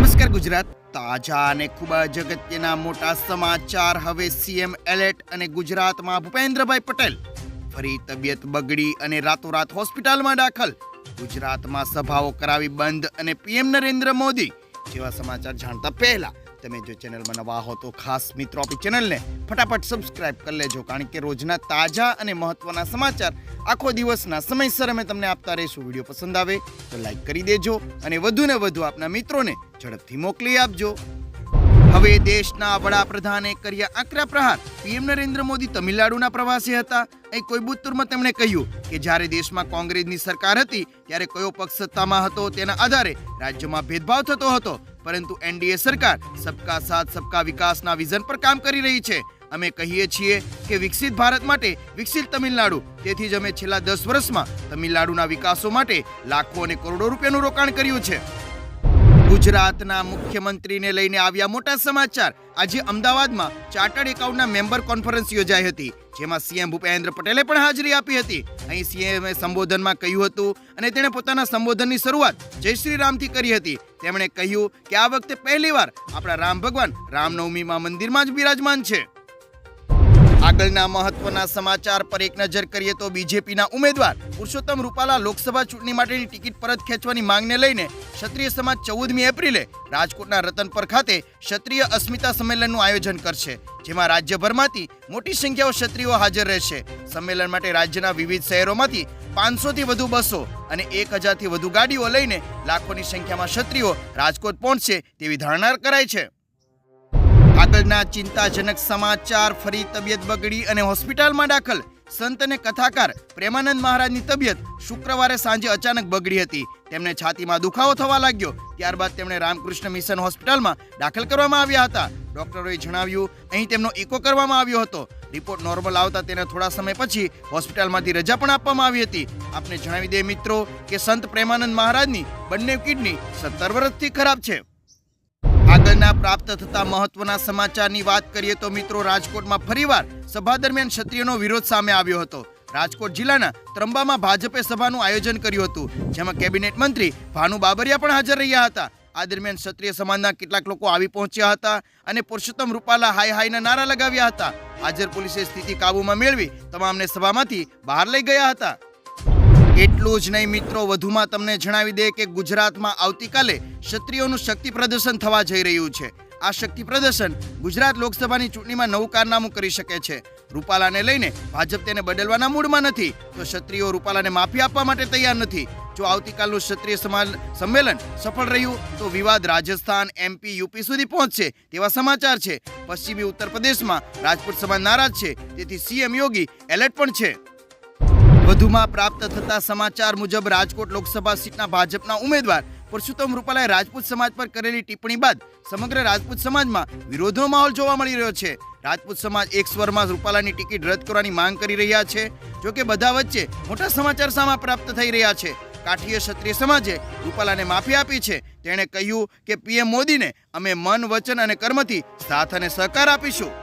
નમસ્કાર ગુજરાત. તાજા અને ખૂબ જ અગત્યના મોટા સમાચાર. હવે સીએમ એલર્ટ અને ગુજરાતમાં ભૂપેન્દ્રભાઈ પટેલ ફરી તબિયત બગડી અને રાતોરાત હોસ્પિટલમાં દાખલ. ગુજરાતમાં સભાઓ કરાવી બંધ અને પીએમ નરેન્દ્ર મોદી જેવા સમાચાર જાણતા પહેલા તમે જો ચેનલમાં નવા હો તો ખાસ મિત્રો આપણી ચેનલને ફટાફટ સબસ્ક્રાઇબ કરી લેજો, કારણ કે રોજના તાજા અને મહત્વના સમાચાર આખો દિવસના સમયસર અમે તમને આપતા રહીશું. વિડીયો પસંદ આવે તો લાઈક કરી દેજો અને વધુને વધુ આપના મિત્રોને ઝડપથી મોકલી આપજો. હવે દેશના વડાપ્રધાને કર્યા આકરા પ્રહાર. પીએમ નરેન્દ્ર મોદી તમિલનાડુના પ્રવાસે હતા. અહીં કોઈમ્બતુરમાં તેમણે કહ્યું કે જ્યારે દેશમાં કોંગ્રેસની સરકાર હતી ત્યારે કયો પક્ષ સત્તામાં હતો તેના આધારે રાજ્યમાં ભેદભાવ થતો હતો, પરંતુ એનડીએ સરકાર સબકા સાથ સબકા વિકાસના વિઝન પર કામ કરી રહી છે. અમે કહીએ છીએ કે વિકસિત ભારત માટે વિકસિત તમિલનાડુ. તેથી જ અમે છેલ્લા 10 વર્ષમાં તમિલનાડુના વિકાસો માટે લાખો અને કરોડો રૂપિયાનું રોકાણ કર્યું છે. ગુજરાતના મુખ્યમંત્રીને લઈને આવ્યા મોટા સમાચાર. આજે અમદાવાદમાં ચાર્ટર્ડ એકાઉન્ટના મેમ્બર કોન્ફરન્સ યોજાઈ હતી, જેમાં સીએમ ભૂપેન્દ્ર પટેલે પણ હાજરી આપી હતી. અહીં સીએમએ સંબોધનમાં કહ્યું હતું અને તેણે પોતાના સંબોધનની શરૂઆત જય શ્રી રામથી કરી હતી. તેમણે કહ્યું કે આ વખતે પહેલીવાર આપણા રામ ભગવાન રામનવમીમાં મંદિરમાં જ બિરાજમાન છે. આગળના મહત્વના સમાચાર પર એક નજર કરીએ તો બીજેપીના ઉમેદવાર પુરુષોત્તમ રૂપાલા લોકસભા ચૂંટણી માટેની ટિકિટ પરત ખેંચવાની માંગને લઈને ક્ષત્રિય સમાજ 14મી એપ્રિલે રાજકોટના રતનપર ખાતે ક્ષત્રિય અસ્મિતા સંમેલનનું આયોજન કરશે, જેમાં રાજ્યભરમાંથી મોટી સંખ્યામાં ક્ષત્રિયો હાજર રહેશે. સંમેલન માટે રાજ્યના વિવિધ શહેરોમાંથી 500થી વધુ બસો અને 1000થી વધુ ગાડીઓ લઈને લાખોની સંખ્યામાં ક્ષત્રિયો રાજકોટ પહોંચશે તેવી ધારણા કરાય છે. આગળના ચિંતાજનક સમાચાર. ફરી તબિયત બગડી અને હોસ્પિટલમાં દાખલ. સંત અને કથાકાર પ્રેમાનંદ મહારાજની તબિયત શુક્રવારે સાંજે અચાનક બગડી હતી. તેમને છાતીમાં દુખાવો થવા લાગ્યો. ત્યારબાદ તેમણે રામકૃષ્ણ મિશન હોસ્પિટલમાં દાખલ કરવામાં આવ્યા હતા. ડોક્ટરોએ જણાવ્યું અહીં તેમનો ઇકો કરવામાં આવ્યો હતો. રિપોર્ટ નોર્મલ આવતા તેને થોડા સમય પછી હોસ્પિટલમાંથી રજા પણ આપવામાં આવી હતી. આપને જણાવી દે મિત્રો કે સંત પ્રેમાનંદ મહારાજની બંને કિડની 17 વર્ષથી ખરાબ છે. આગળના પ્રાપ્ત થતા મહત્વના સમાચારની વાત કરીએ તો મિત્રો, રાજકોટમાં ફરીવાર સભા દરમિયાન ક્ષત્રિયોનો વિરોધ સામે આવ્યો હતો. રાજકોટ જિલ્લાના ત્રંબામાં ભાજપે સભાનું આયોજન કર્યું હતું, જેમાં કેબિનેટ મંત્રી ભાનુ બાબરિયા પણ હાજર રહ્યા હતા. આ દરમિયાન ક્ષત્રિય સમાજના કેટલાક લોકો આવી પહોંચ્યા હતા અને પુરુષોત્તમ રૂપાલા હાય હાયના નારા લગાવ્યા હતા. હાજર પોલીસે સ્થિતિ કાબૂમાં મેળવી તમામને સભામાંથી બહાર લઈ ગયા હતા. એટલું જ નહીં મિત્રો, વધુમાં તમને જણાવી દે કે ગુજરાતમાં આવતીકાલે ક્ષત્રિયોનું શક્તિ પ્રદર્શન થવા જઈ રહ્યું છે. આ શક્તિ પ્રદર્શન ગુજરાત લોકસભાની ચૂંટણીમાં નવું કારનામું કરી શકે છે. રૂપાલાને લઈને ભાજપ તેને બદલવાના મૂડમાં નથી, તો ક્ષત્રિયો રૂપાલાને માફી આપવા માટે તૈયાર નથી. જો આવતીકાલનું ક્ષત્રિય સમાજ સંમેલન સફળ રહ્યું તો વિવાદ રાજસ્થાન, એમપી, યુપી સુધી પહોંચશે તેવા સમાચાર છે. પશ્ચિમી ઉત્તર પ્રદેશમાં રાજપૂત સમાજ નારાજ છે, તેથી સીએમ યોગી એલર્ટ પણ છે. વધુમાં પ્રાપ્ત થતા સમાચાર મુજબ રાજકોટ લોકસભા સીટના ભાજપના ઉમેદવાર પુરુષોત્તમ રૂપાલાએ રાજપૂત સમાજ પર કરેલી ટિપ્પણી બાદ સમગ્ર રાજપૂત સમાજમાં વિરોધનો માહોલ જોવા મળી રહ્યો છે. રાજપૂત સમાજ એક સ્વરમાં રૂપાલાની ટિકિટ રદ કરવાની માંગ કરી રહ્યા છે. જોકે બધા વચ્ચે મોટા સમાચાર સામે પ્રાપ્ત થઈ રહ્યા છે. કાઠીય ક્ષત્રિય સમાજે રૂપાલાને માફી આપી છે. તેણે કહ્યું કે પીએમ મોદીને અમે મન, વચન અને કર્મથી સાથ અને સહકાર આપીશું.